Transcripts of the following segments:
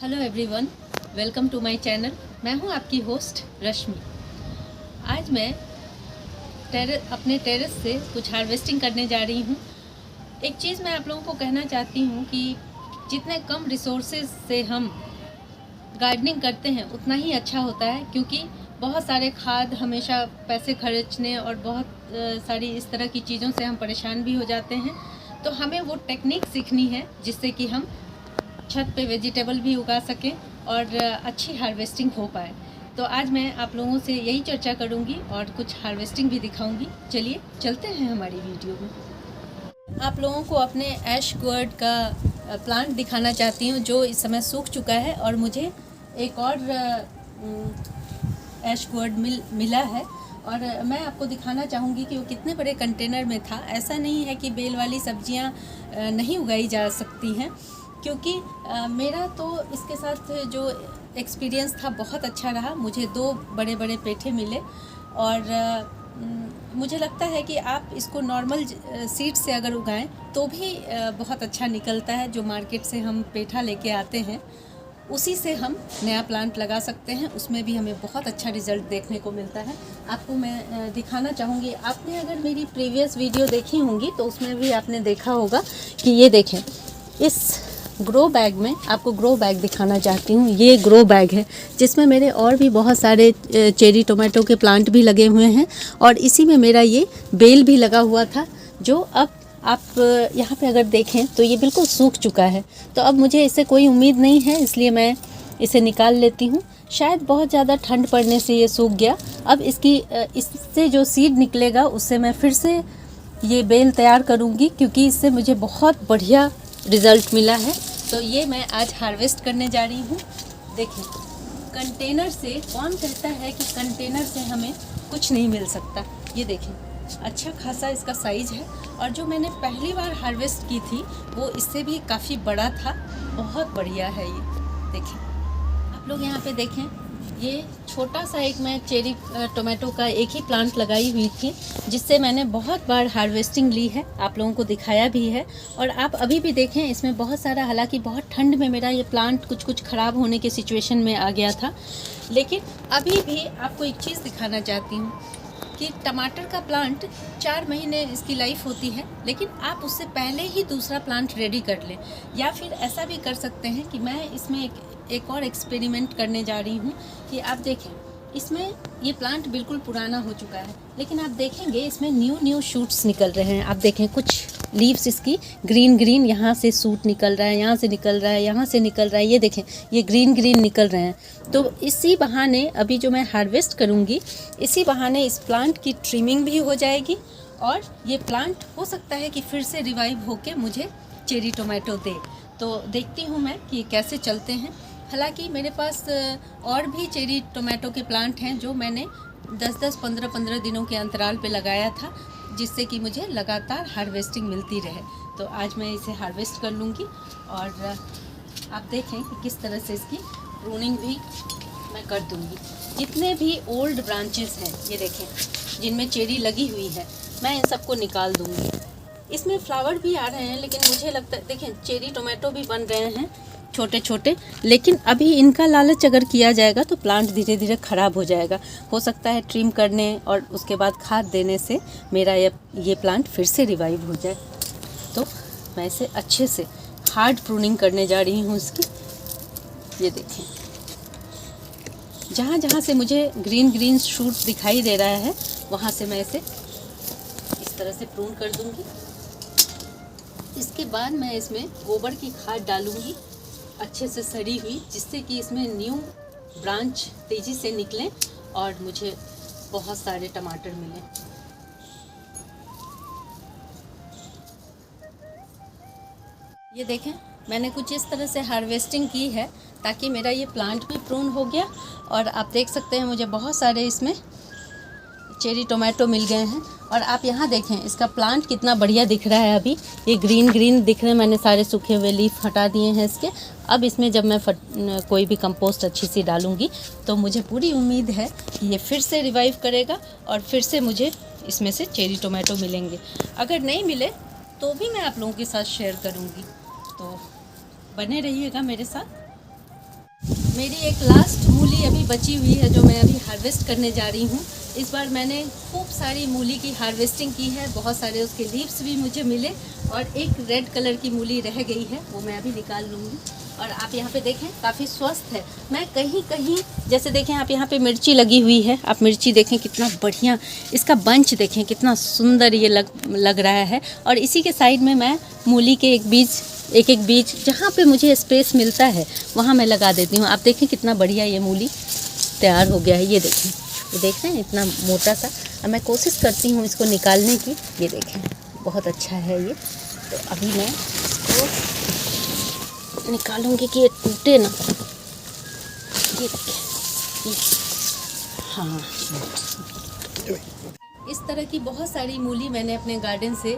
Hello everyone, welcome to my channel. मैं हूं आपकी होस्ट रश्मि। आज मैं अपने टेरेस से कुछ हार्वेस्टिंग करने जा रही हूं। एक चीज़ मैं आप लोगों को कहना चाहती हूं कि जितने कम रिसोर्सेज से हम गार्डनिंग करते हैं उतना ही अच्छा होता है, क्योंकि बहुत सारे खाद हमेशा पैसे खर्चने और बहुत सारी इस तरह की चीज़ों से हम परेशान भी हो जाते हैं। तो हमें वो टेक्निक सीखनी है जिससे कि हम छत पे वेजिटेबल भी उगा सकें और अच्छी हार्वेस्टिंग हो पाए। तो आज मैं आप लोगों से यही चर्चा करूंगी और कुछ हार्वेस्टिंग भी दिखाऊंगी। चलिए चलते हैं हमारी वीडियो में। आप लोगों को अपने ऐश गोर्ड का प्लांट दिखाना चाहती हूं जो इस समय सूख चुका है, और मुझे एक और ऐश गोर्ड मिला है और मैं आपको दिखाना चाहूँगी कि वो कितने बड़े कंटेनर में था। ऐसा नहीं है कि बेल वाली सब्जियां नहीं उगाई जा सकती हैं, क्योंकि मेरा तो इसके साथ जो एक्सपीरियंस था बहुत अच्छा रहा। मुझे 2 बड़े बड़े पेठे मिले और मुझे लगता है कि आप इसको नॉर्मल सीड से अगर उगाएं तो भी बहुत अच्छा निकलता है। जो मार्केट से हम पेठा लेके आते हैं उसी से हम नया प्लांट लगा सकते हैं, उसमें भी हमें बहुत अच्छा रिज़ल्ट देखने को मिलता है। आपको मैं दिखाना चाहूँगी। आपने अगर मेरी प्रीवियस वीडियो देखी होंगी तो उसमें भी आपने देखा होगा कि ये देखें, इस ग्रो बैग में आपको ग्रो बैग दिखाना चाहती हूँ। ये ग्रो बैग है जिसमें मेरे और भी बहुत सारे चेरी टोमेटो के प्लांट भी लगे हुए हैं, और इसी में मेरा ये बेल भी लगा हुआ था, जो अब आप यहाँ पे अगर देखें तो ये बिल्कुल सूख चुका है। तो अब मुझे इससे कोई उम्मीद नहीं है, इसलिए मैं इसे निकाल लेती हूँ। शायद बहुत ज़्यादा ठंड पड़ने से ये सूख गया। अब इससे जो सीड निकलेगा उससे मैं फिर से ये बेल तैयार करूँगी, क्योंकि इससे मुझे बहुत बढ़िया रिज़ल्ट मिला है। तो ये मैं आज हार्वेस्ट करने जा रही हूँ। देखिए, कंटेनर से, कौन कहता है कि कंटेनर से हमें कुछ नहीं मिल सकता। ये देखें, अच्छा खासा इसका साइज़ है, और जो मैंने पहली बार हार्वेस्ट की थी वो इससे भी काफ़ी बड़ा था। बहुत बढ़िया है ये। देखिए, आप लोग यहाँ पे देखें, ये छोटा सा एक मैं चेरी टोमेटो का एक ही प्लांट लगाई हुई थी, जिससे मैंने बहुत बार हार्वेस्टिंग ली है, आप लोगों को दिखाया भी है। और आप अभी भी देखें, इसमें बहुत सारा, हालांकि बहुत ठंड में मेरा ये प्लांट कुछ ख़राब होने के सिचुएशन में आ गया था, लेकिन अभी भी आपको एक चीज़ दिखाना चाहती हूँ कि टमाटर का प्लांट 4 महीने इसकी लाइफ होती है, लेकिन आप उससे पहले ही दूसरा प्लांट रेडी कर लें। या फिर ऐसा भी कर सकते हैं कि मैं इसमें एक और एक्सपेरिमेंट करने जा रही हूँ कि आप देखें, इसमें ये प्लांट बिल्कुल पुराना हो चुका है, लेकिन आप देखेंगे इसमें न्यू शूट्स निकल रहे हैं। आप देखें, कुछ लीव्स इसकी ग्रीन यहाँ से सूट निकल रहा है, यहाँ से निकल रहा है, यहाँ से निकल रहा है। ये देखें, ये ग्रीन निकल रहे हैं। तो इसी बहाने अभी जो मैं हार्वेस्ट करूँगी, इसी बहाने इस प्लांट की ट्रिमिंग भी हो जाएगी, और ये प्लांट हो सकता है कि फिर से रिवाइव होके मुझे चेरी टोमेटो दे। तो देखती हूँ मैं कि कैसे चलते हैं। हालांकि मेरे पास और भी चेरी टोमेटो के प्लांट हैं जो मैंने 10-10, 15-15 दिनों के अंतराल पे लगाया था, जिससे कि मुझे लगातार हार्वेस्टिंग मिलती रहे। तो आज मैं इसे हार्वेस्ट कर लूँगी, और आप देखें कि किस तरह से इसकी प्रूनिंग भी मैं कर दूँगी। जितने भी ओल्ड ब्रांचेस हैं, ये देखें, जिनमें चेरी लगी हुई है, मैं इन सबको निकाल दूँगी। इसमें फ्लावर भी आ रहे हैं, लेकिन मुझे लगता है, देखें, चेरी टोमेटो भी बन रहे हैं छोटे छोटे, लेकिन अभी इनका लालच अगर किया जाएगा तो प्लांट धीरे धीरे ख़राब हो जाएगा। हो सकता है ट्रिम करने और उसके बाद खाद देने से मेरा ये प्लांट फिर से रिवाइव हो जाए। तो मैं इसे अच्छे से हार्ड प्रूनिंग करने जा रही हूँ इसकी। ये देखें, जहाँ जहाँ से मुझे ग्रीन शूट दिखाई दे रहा है वहाँ से मैं इसे इस तरह से प्रून कर दूँगी। इसके बाद मैं इसमें गोबर की खाद डालूँगी, अच्छे से सड़ी हुई, जिससे कि इसमें न्यू ब्रांच तेज़ी से निकलें और मुझे बहुत सारे टमाटर मिलें। ये देखें, मैंने कुछ इस तरह से हार्वेस्टिंग की है ताकि मेरा ये प्लांट भी प्रून हो गया, और आप देख सकते हैं मुझे बहुत सारे इसमें चेरी टोमेटो मिल गए हैं। और आप यहाँ देखें, इसका प्लांट कितना बढ़िया दिख रहा है। अभी ये ग्रीन दिख रहे हैं। मैंने सारे सूखे हुए लीफ हटा दिए हैं इसके। अब इसमें जब मैं कोई भी कंपोस्ट अच्छी सी डालूँगी तो मुझे पूरी उम्मीद है कि ये फिर से रिवाइव करेगा और फिर से मुझे इसमें से चेरी टोमेटो मिलेंगे। अगर नहीं मिले तो भी मैं आप लोगों के साथ शेयर करूँगी, तो बने रहिएगा मेरे साथ। मेरी एक लास्ट मूली अभी बची हुई है जो मैं अभी हार्वेस्ट करने जा रही हूँ। इस बार मैंने खूब सारी मूली की हार्वेस्टिंग की है, बहुत सारे उसके लीव्स भी मुझे मिले और एक रेड कलर की मूली रह गई है, वो मैं अभी निकाल लूँगी। और आप यहाँ पे देखें काफ़ी स्वस्थ है। मैं कहीं कहीं जैसे देखें आप यहाँ पे मिर्ची लगी हुई है, आप मिर्ची देखें कितना बढ़िया, इसका बंच देखें कितना सुंदर ये लग रहा है। और इसी के साइड में मैं मूली के एक एक बीज जहाँ पे मुझे स्पेस मिलता है वहाँ मैं लगा देती हूँ। आप देखें कितना बढ़िया ये मूली तैयार हो गया है। ये देखें, ये देख रहे हैं इतना मोटा सा। अब मैं कोशिश करती हूँ इसको निकालने की। ये देखें बहुत अच्छा है ये। तो अभी मैं इसको निकालूंगी कि ये टूटे ना। ये देखें, ये हाँ, इस तरह की बहुत सारी मूली मैंने अपने गार्डन से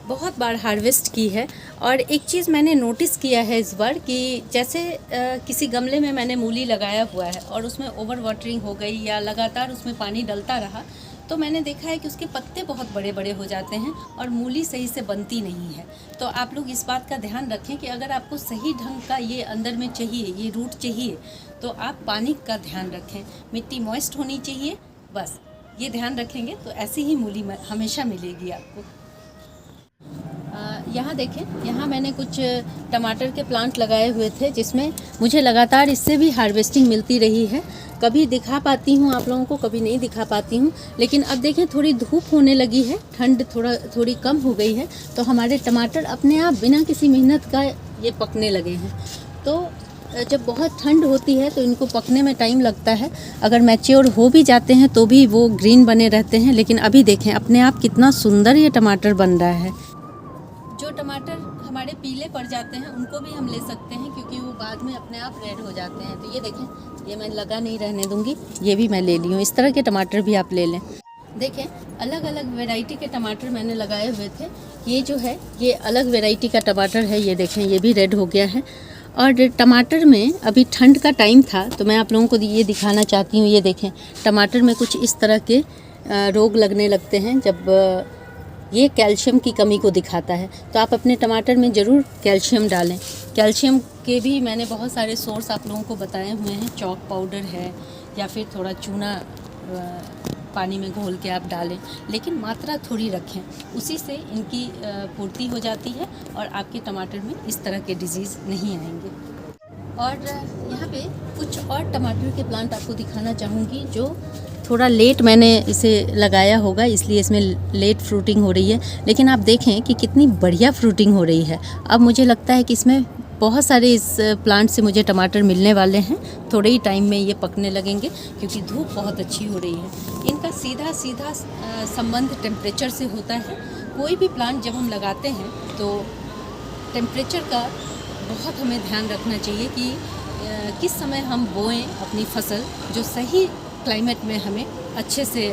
बहुत बार हार्वेस्ट की है। और एक चीज़ मैंने नोटिस किया है इस बार कि जैसे किसी गमले में मैंने मूली लगाया हुआ है और उसमें ओवर वाटरिंग हो गई या लगातार उसमें पानी डलता रहा, तो मैंने देखा है कि उसके पत्ते बहुत बड़े बड़े हो जाते हैं और मूली सही से बनती नहीं है। तो आप लोग इस बात का ध्यान रखें कि अगर आपको सही ढंग का ये अंदर में चाहिए, ये रूट चाहिए, तो आप पानी का ध्यान रखें, मिट्टी मॉइस्ट होनी चाहिए। बस ये ध्यान रखेंगे तो ऐसी ही मूली हमेशा मिलेगी आपको। यहाँ देखें, यहाँ मैंने कुछ टमाटर के प्लांट लगाए हुए थे जिसमें मुझे लगातार इससे भी हार्वेस्टिंग मिलती रही है। कभी दिखा पाती हूँ आप लोगों को, कभी नहीं दिखा पाती हूँ। लेकिन अब देखें थोड़ी धूप होने लगी है, ठंड थोड़ी कम हो गई है, तो हमारे टमाटर अपने आप बिना किसी मेहनत का ये पकने लगे हैं। तो जब बहुत ठंड होती है तो इनको पकने में टाइम लगता है। अगर मैच्योर हो भी जाते हैं तो भी वो ग्रीन बने रहते हैं। लेकिन अभी देखें अपने आप कितना सुंदर ये टमाटर बन रहा है। जो टमाटर हमारे पीले पड़ जाते हैं उनको भी हम ले सकते हैं क्योंकि वो बाद में अपने आप रेड हो जाते हैं। तो ये देखें, ये मैं लगा नहीं रहने दूंगी, ये भी मैं ले ली हूँ। इस तरह के टमाटर भी आप ले लें। देखें अलग अलग वैरायटी के टमाटर मैंने लगाए हुए थे। ये जो है ये अलग वैरायटी का टमाटर है। ये देखें ये भी रेड हो गया है। और टमाटर में अभी ठंड का टाइम था तो मैं आप लोगों को ये दिखाना चाहती हूँ। ये देखें टमाटर में कुछ इस तरह के रोग लगने लगते हैं जब ये कैल्शियम की कमी को दिखाता है। तो आप अपने टमाटर में ज़रूर कैल्शियम डालें। कैल्शियम के भी मैंने बहुत सारे सोर्स आप लोगों को बताए हुए हैं। चॉक पाउडर है या फिर थोड़ा चूना पानी में घोल के आप डालें, लेकिन मात्रा थोड़ी रखें, उसी से इनकी पूर्ति हो जाती है और आपके टमाटर में इस तरह के डिजीज़ नहीं आएंगे। और यहाँ पे कुछ और टमाटर के प्लांट आपको दिखाना चाहूँगी जो थोड़ा लेट मैंने इसे लगाया होगा, इसलिए इसमें लेट फ्रूटिंग हो रही है। लेकिन आप देखें कि कितनी बढ़िया फ्रूटिंग हो रही है। अब मुझे लगता है कि इसमें बहुत सारे इस प्लांट से मुझे टमाटर मिलने वाले हैं। थोड़े ही टाइम में ये पकने लगेंगे क्योंकि धूप बहुत अच्छी हो रही है। इनका सीधा संबंध टेम्परेचर से होता है। कोई भी प्लांट जब हम लगाते हैं तो टेम्परेचर का बहुत हमें ध्यान रखना चाहिए कि किस समय हम बोएं अपनी फसल जो सही क्लाइमेट में हमें अच्छे से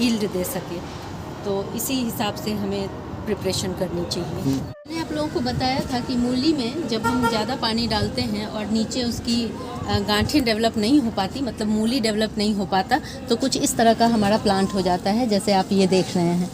यील्ड दे सके। तो इसी हिसाब से हमें प्रिपरेशन करनी चाहिए। मैंने आप लोगों को बताया था कि मूली में जब हम ज़्यादा पानी डालते हैं और नीचे उसकी गांठें डेवलप नहीं हो पाती, मतलब मूली डेवलप नहीं हो पाता, तो कुछ इस तरह का हमारा प्लांट हो जाता है जैसे आप ये देख रहे हैं।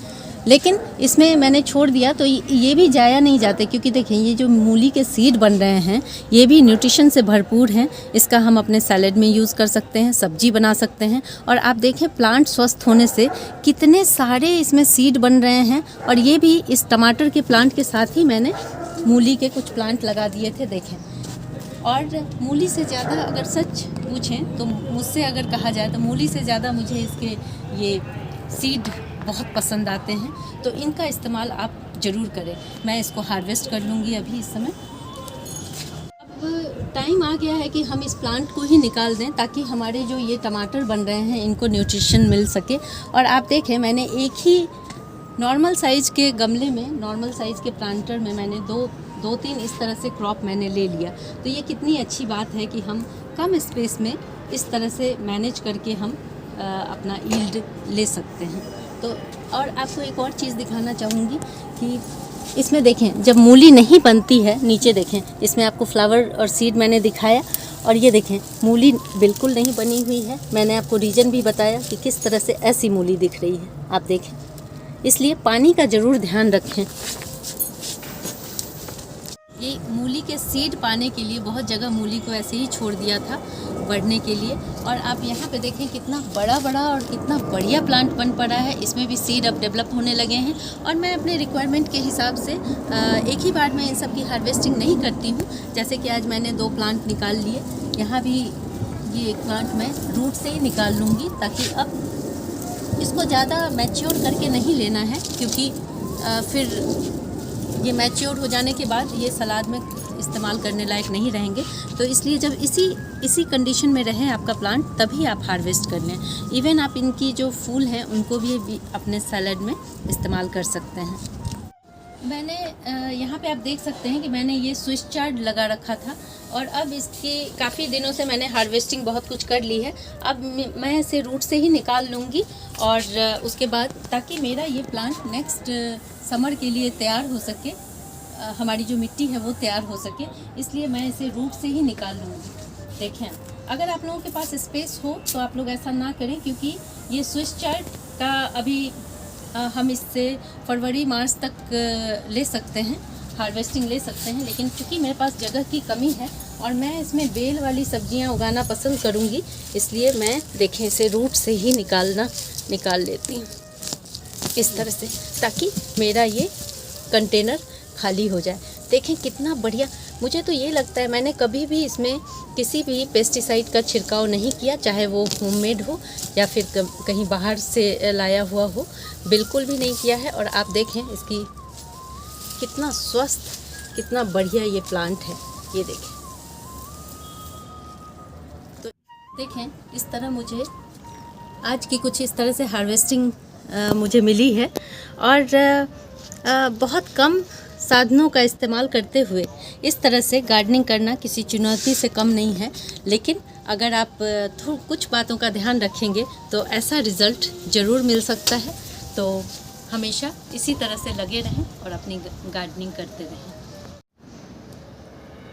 लेकिन इसमें मैंने छोड़ दिया तो ये भी जाया नहीं जाते क्योंकि देखें ये जो मूली के सीड बन रहे हैं ये भी न्यूट्रिशन से भरपूर हैं। इसका हम अपने सैलेड में यूज़ कर सकते हैं, सब्जी बना सकते हैं। और आप देखें प्लांट स्वस्थ होने से कितने सारे इसमें सीड बन रहे हैं। और ये भी इस टमाटर के प्लांट के साथ ही मैंने मूली के कुछ प्लांट लगा दिए थे, देखें। और मूली से ज़्यादा अगर सच पूछें तो मुझसे अगर कहा जाए तो मूली से ज़्यादा मुझे इसके ये सीड बहुत पसंद आते हैं। तो इनका इस्तेमाल आप ज़रूर करें। मैं इसको हार्वेस्ट कर लूँगी अभी इस समय। अब टाइम आ गया है कि हम इस प्लांट को ही निकाल दें ताकि हमारे जो ये टमाटर बन रहे हैं इनको न्यूट्रिशन मिल सके। और आप देखें मैंने एक ही नॉर्मल साइज़ के गमले में, नॉर्मल साइज़ के प्लांटर में मैंने दो तीन इस तरह से क्रॉप मैंने ले लिया। तो ये कितनी अच्छी बात है कि हम कम स्पेस में इस तरह से मैनेज करके हम अपना यील्ड ले सकते हैं। तो और आपको एक और चीज़ दिखाना चाहूँगी कि इसमें देखें जब मूली नहीं बनती है, नीचे देखें इसमें आपको फ्लावर और सीड मैंने दिखाया। और ये देखें मूली बिल्कुल नहीं बनी हुई है। मैंने आपको रीज़न भी बताया कि किस तरह से ऐसी मूली दिख रही है, आप देखें। इसलिए पानी का ज़रूर ध्यान रखें। ये मूली के सीड पाने के लिए बहुत जगह मूली को ऐसे ही छोड़ दिया था बढ़ने के लिए। और आप यहाँ पे देखें कितना बड़ा और कितना बढ़िया प्लांट बन पड़ा है। इसमें भी सीड अब डेवलप होने लगे हैं। और मैं अपने रिक्वायरमेंट के हिसाब से एक ही बार में इन सब की हार्वेस्टिंग नहीं करती हूँ। जैसे कि आज मैंने 2 प्लांट निकाल लिए। यहाँ भी ये एक प्लांट मैं रूट से ही निकाल लूँगी, ताकि अब इसको ज़्यादा मैच्योर करके नहीं लेना है, क्योंकि फिर ये मैच्योर हो जाने के बाद ये सलाद में इस्तेमाल करने लायक नहीं रहेंगे। तो इसलिए जब इसी कंडीशन में रहे आपका प्लांट, तभी आप हार्वेस्ट कर लें। इवन आप इनकी जो फूल हैं उनको भी अपने सलाद में इस्तेमाल कर सकते हैं। मैंने यहाँ पे आप देख सकते हैं कि मैंने ये स्विस चार्ट लगा रखा था, और अब इसके काफ़ी दिनों से मैंने हार्वेस्टिंग बहुत कुछ कर ली है। अब मैं इसे रूट से ही निकाल लूँगी, और उसके बाद ताकि मेरा ये प्लांट नेक्स्ट समर के लिए तैयार हो सके, हमारी जो मिट्टी है वो तैयार हो सके, इसलिए मैं इसे रूट से ही निकाल लूँगी। देखें, अगर आप लोगों के पास स्पेस हो तो आप लोग ऐसा ना करें, क्योंकि ये स्विस चार्ट का अभी हम इससे फरवरी मार्च तक ले सकते हैं, हार्वेस्टिंग ले सकते हैं। लेकिन चूँकि मेरे पास जगह की कमी है और मैं इसमें बेल वाली सब्जियां उगाना पसंद करूंगी, इसलिए मैं देखें इसे रूट से ही निकाल लेती हूँ इस तरह से, ताकि मेरा ये कंटेनर खाली हो जाए। देखें कितना बढ़िया। मुझे तो ये लगता है मैंने कभी भी इसमें किसी भी पेस्टिसाइड का छिड़काव नहीं किया, चाहे वो होममेड हो या फिर कहीं बाहर से लाया हुआ हो, बिल्कुल भी नहीं किया है। और आप देखें इसकी कितना स्वस्थ, कितना बढ़िया ये प्लांट है, ये देखें। तो देखें इस तरह मुझे आज की कुछ इस तरह से हार्वेस्टिंग मुझे मिली है, और बहुत कम साधनों का इस्तेमाल करते हुए इस तरह से गार्डनिंग करना किसी चुनौती से कम नहीं है। लेकिन अगर आप कुछ बातों का ध्यान रखेंगे तो ऐसा रिज़ल्ट ज़रूर मिल सकता है। तो हमेशा इसी तरह से लगे रहें और अपनी गार्डनिंग करते रहें।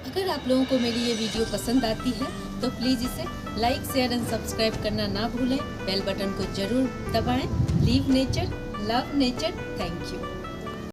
अगर आप लोगों को मेरी ये वीडियो पसंद आती है तो प्लीज़ इसे लाइक, शेयर एंड सब्सक्राइब करना ना भूलें। बेल बटन को ज़रूर दबाएं। Leave nature, love nature. Thank you.